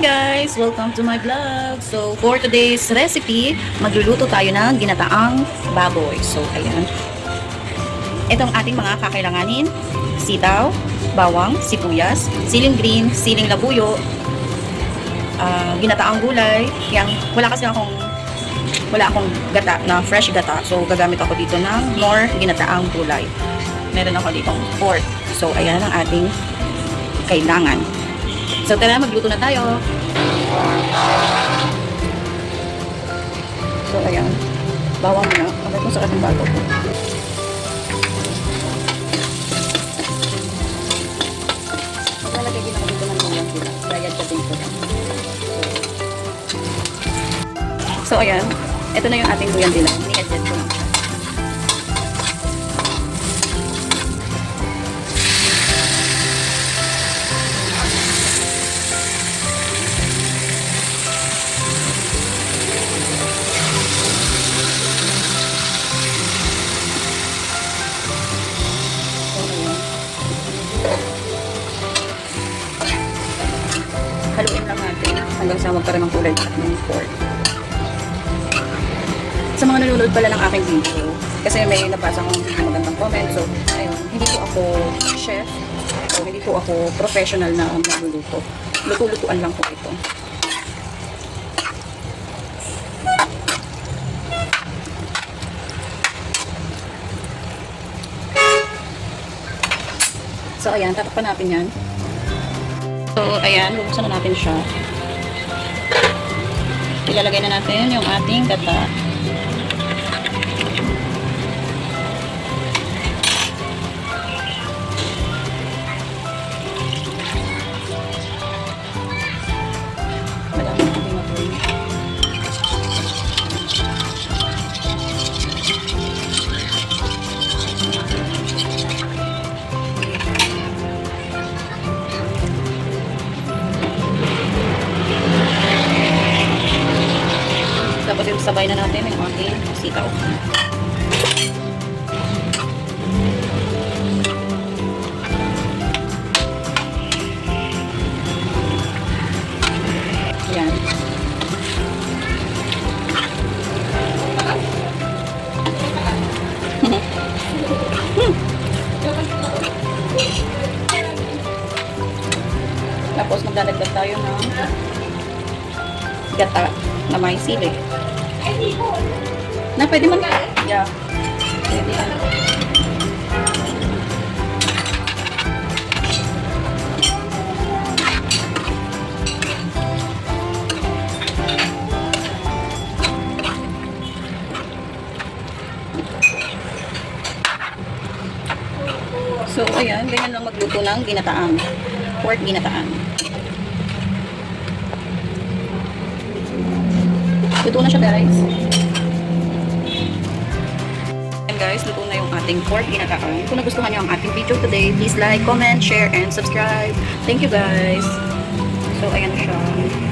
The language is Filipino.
guys! Welcome to my vlog. So, for today's recipe, magluluto tayo ng ginataang baboy. So, ayan. Itong ating mga kakailanganin: sitaw, bawang, sibuyas, siling green, siling labuyo, ginataang gulay. Wala akong gata na fresh gata. So, gagamit ako dito ng more ginataang gulay. Meron ako ditong pork. So, ayan ang ating kailangan. So, tara, magluto na tayo. So, ayan. Bawang muna. Agad mo sa ating bago ko. Maglalagay din ako dito ng bawang sila. Bayad ka din ko. So, ayan. Ito na yung ating buyang dilaw. Ni-adjust ko lang siya. Haluin lang natin hanggang sa magkaroon ng kulay ng pork. Sa mga nanonood pala ng aking video, kasi may nabasa akong magandang comment. So, ayun, hindi po ako chef. So, hindi po ako professional na magluluto. Luto-lutuan lang po ito. So, ayan, tatakpan natin yan. So, ayan, bubuksan na natin siya. Ilalagay na natin yung ating gata. Madami natin natin. Tapos yung sabay na natin yung ating sitaw. Ayan. Tapos magdadagdag tayo ng gata na may sili. Na pwede man. Yeah. Pwede yan. So, ayan. Ganyan lang magluto ng ginataan. Pork ginataan. Luto na siya, guys. And guys, luto na yung ating pork ginataan. Kung nagustuhan niyo ang ating video today, please like, comment, share, and subscribe. Thank you, guys. So, ayan siya.